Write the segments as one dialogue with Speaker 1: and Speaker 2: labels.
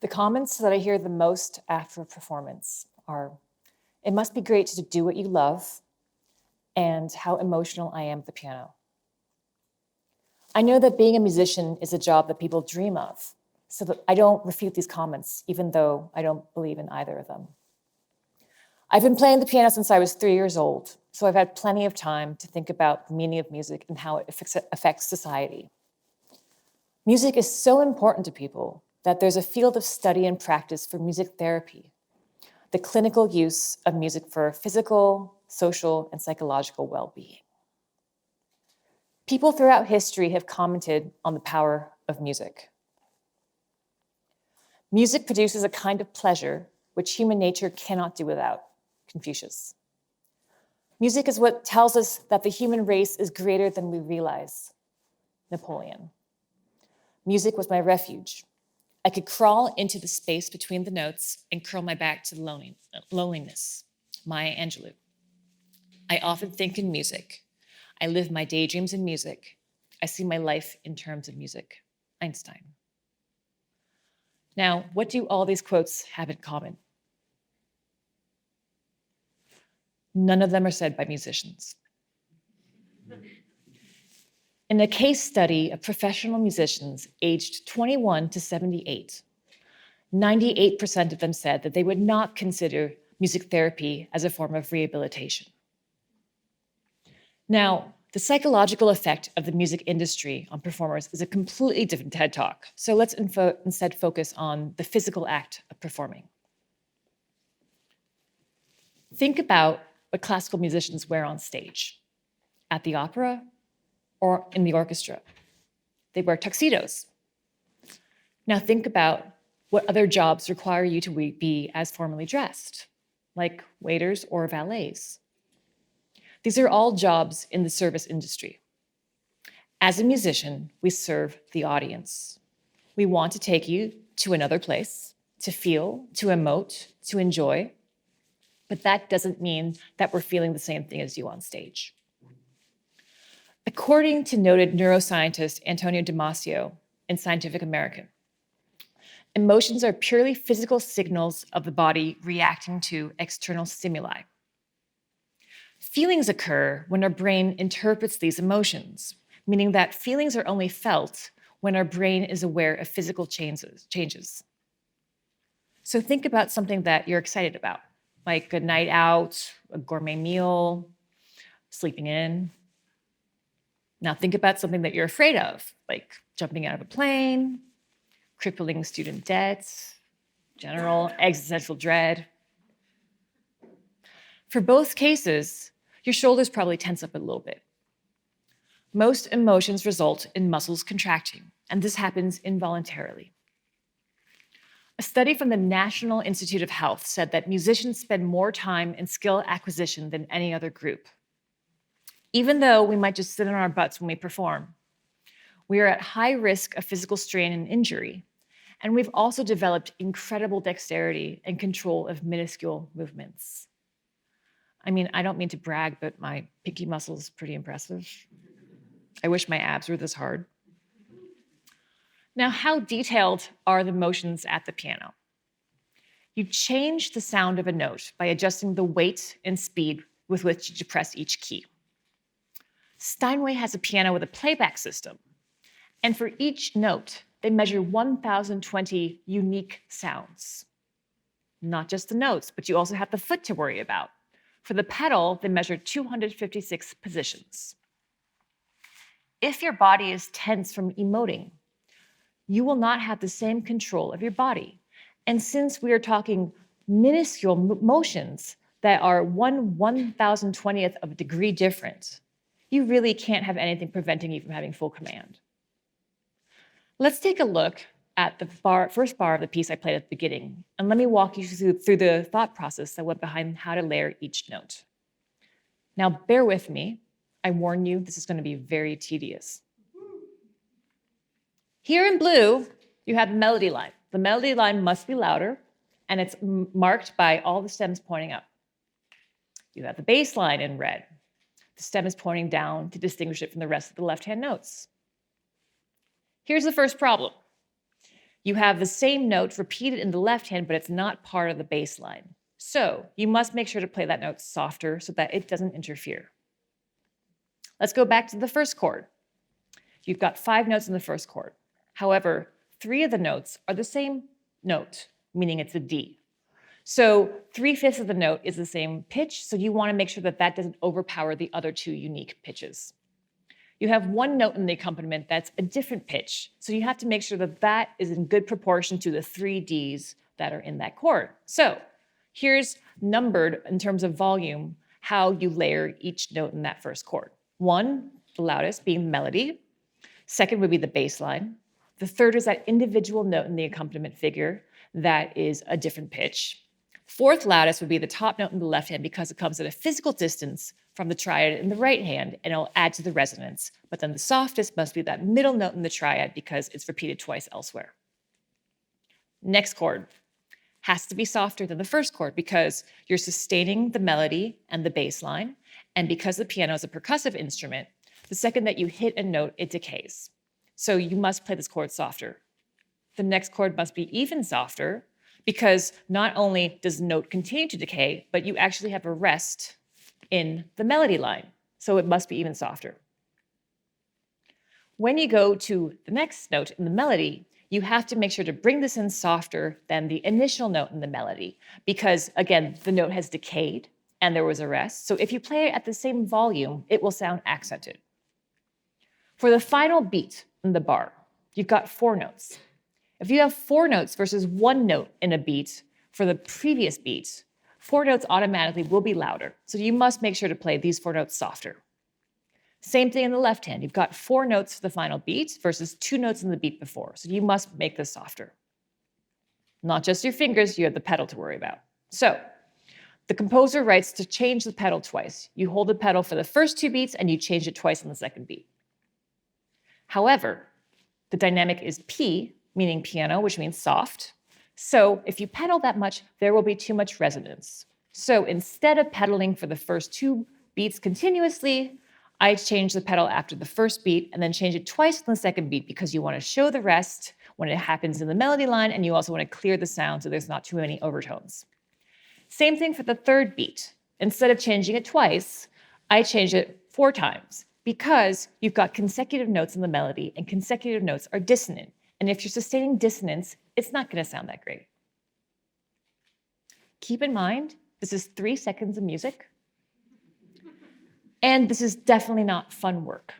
Speaker 1: The comments that I hear the most after a performance are, "It must be great to do what you love," and "how emotional I am at the piano." I know that being a musician is a job that people dream of, so that I don't refute these comments, even though I don't believe in either of them. I've been playing the piano since I was 3 years old, so I've had plenty of time to think about the meaning of music and how it affects society. Music is so important to people that there's a field of study and practice for music therapy, the clinical use of music for physical, social, and psychological well-being. People throughout history have commented on the power of music. Music produces a kind of pleasure which human nature cannot do without, Confucius. Music is what tells us that the human race is greater than we realize, Napoleon. Music was my refuge. I could crawl into the space between the notes and curl my back to loneliness, Maya Angelou. I often think in music. I live my daydreams in music. I see my life in terms of music, Einstein. Now, what do all these quotes have in common? None of them are said by musicians. In a case study of professional musicians aged 21 to 78, 98% of them said that they would not consider music therapy as a form of rehabilitation. Now, the psychological effect of the music industry on performers is a completely different TED Talk. So let's instead focus on the physical act of performing. Think about what classical musicians wear on stage, at the opera or in the orchestra. They wear tuxedos. Now think about what other jobs require you to be as formally dressed, like waiters or valets. These are all jobs in the service industry. As a musician, we serve the audience. We want to take you to another place, to feel, to emote, to enjoy, but that doesn't mean that we're feeling the same thing as you on stage. According to noted neuroscientist Antonio Damasio in Scientific American, emotions are purely physical signals of the body reacting to external stimuli. Feelings occur when our brain interprets these emotions, meaning that feelings are only felt when our brain is aware of physical changes. So think about something that you're excited about, like a night out, a gourmet meal, sleeping in. Now think about something that you're afraid of, like jumping out of a plane, crippling student debts, general existential dread. For both cases, your shoulders probably tense up a little bit. Most emotions result in muscles contracting, and this happens involuntarily. A study from the National Institute of Health said that musicians spend more time in skill acquisition than any other group. Even though we might just sit on our butts when we perform, we are at high risk of physical strain and injury, and we've also developed incredible dexterity and control of minuscule movements. I mean, I don't mean to brag, but my pinky muscle is pretty impressive. I wish my abs were this hard. Now, how detailed are the motions at the piano? You change the sound of a note by adjusting the weight and speed with which you depress each key. Steinway has a piano with a playback system, and for each note, they measure 1,020 unique sounds. Not just the notes, but you also have the foot to worry about. For the pedal, they measure 256 positions. If your body is tense from emoting, you will not have the same control of your body. And since we are talking minuscule motions that are 1/1,020th of a degree different, you really can't have anything preventing you from having full command. Let's take a look at the first bar of the piece I played at the beginning, and let me walk you through the thought process that went behind how to layer each note. Now, bear with me. I warn you, this is going to be very tedious. Here in blue, you have the melody line. The melody line must be louder, and it's marked by all the stems pointing up. You have the bass line in red. The stem is pointing down to distinguish it from the rest of the left-hand notes. Here's the first problem. You have the same note repeated in the left hand, but it's not part of the bass line. So you must make sure to play that note softer so that it doesn't interfere. Let's go back to the first chord. You've got 5 notes in the first chord. However, 3 of the notes are the same note, meaning it's a D. So 3/5 of the note is the same pitch, so you want to make sure that that doesn't overpower the other 2 unique pitches. You have 1 note in the accompaniment that's a different pitch, so you have to make sure that that is in good proportion to the 3 Ds that are in that chord. So here's numbered in terms of volume how you layer each note in that first chord. 1, the loudest, being melody. Second would be the bass line. The third is that individual note in the accompaniment figure that is a different pitch. Fourth loudest would be the top note in the left hand because it comes at a physical distance from the triad in the right hand, and it'll add to the resonance. But then the softest must be that middle note in the triad because it's repeated twice elsewhere. Next chord has to be softer than the first chord because you're sustaining the melody and the bass line, and because the piano is a percussive instrument, the second that you hit a note, it decays. So you must play this chord softer. The next chord must be even softer because not only does the note continue to decay, but you actually have a rest in the melody line. So it must be even softer. When you go to the next note in the melody, you have to make sure to bring this in softer than the initial note in the melody because, again, the note has decayed and there was a rest. So if you play it at the same volume, it will sound accented. For the final beat in the bar, you've got 4 notes. If you have 4 notes versus 1 note in a beat for the previous beat, 4 notes automatically will be louder. So you must make sure to play these 4 notes softer. Same thing in the left hand. You've got 4 notes for the final beat versus 2 notes in the beat before. So you must make this softer. Not just your fingers, you have the pedal to worry about. So the composer writes to change the pedal twice. You hold the pedal for the first 2 beats and you change it twice on the second beat. However, the dynamic is P, meaning piano, which means soft. So if you pedal that much, there will be too much resonance. So instead of pedaling for the first 2 beats continuously, I change the pedal after the first beat and then change it twice on the second beat because you want to show the rest when it happens in the melody line and you also want to clear the sound so there's not too many overtones. Same thing for the third beat. Instead of changing it twice, I change it 4 times because you've got consecutive notes in the melody and consecutive notes are dissonant. And if you're sustaining dissonance, it's not going to sound that great. Keep in mind, this is 3 seconds of music. And this is definitely not fun work.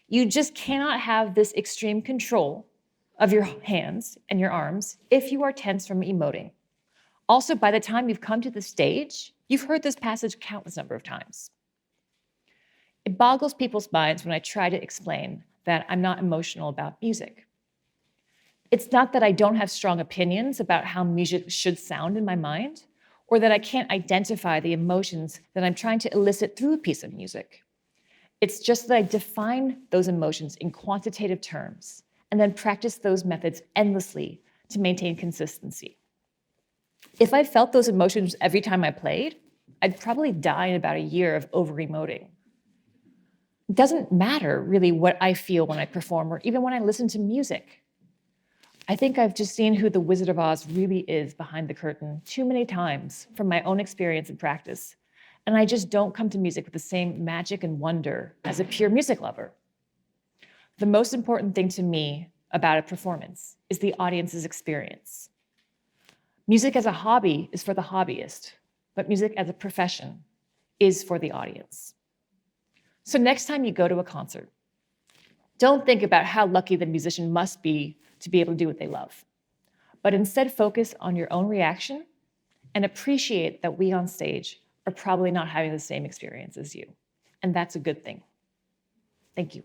Speaker 1: You just cannot have this extreme control of your hands and your arms if you are tense from emoting. Also, by the time you've come to the stage, you've heard this passage countless number of times. It boggles people's minds when I try to explain that I'm not emotional about music. It's not that I don't have strong opinions about how music should sound in my mind, or that I can't identify the emotions that I'm trying to elicit through a piece of music. It's just that I define those emotions in quantitative terms and then practice those methods endlessly to maintain consistency. If I felt those emotions every time I played, I'd probably die in about a year of over-emoting. It doesn't matter really what I feel when I perform or even when I listen to music. I think I've just seen who the Wizard of Oz really is behind the curtain too many times from my own experience and practice, and I just don't come to music with the same magic and wonder as a pure music lover. The most important thing to me about a performance is the audience's experience. Music as a hobby is for the hobbyist, but music as a profession is for the audience. So next time you go to a concert, don't think about how lucky the musician must be to be able to do what they love, but instead focus on your own reaction and appreciate that we on stage are probably not having the same experience as you. And that's a good thing. Thank you.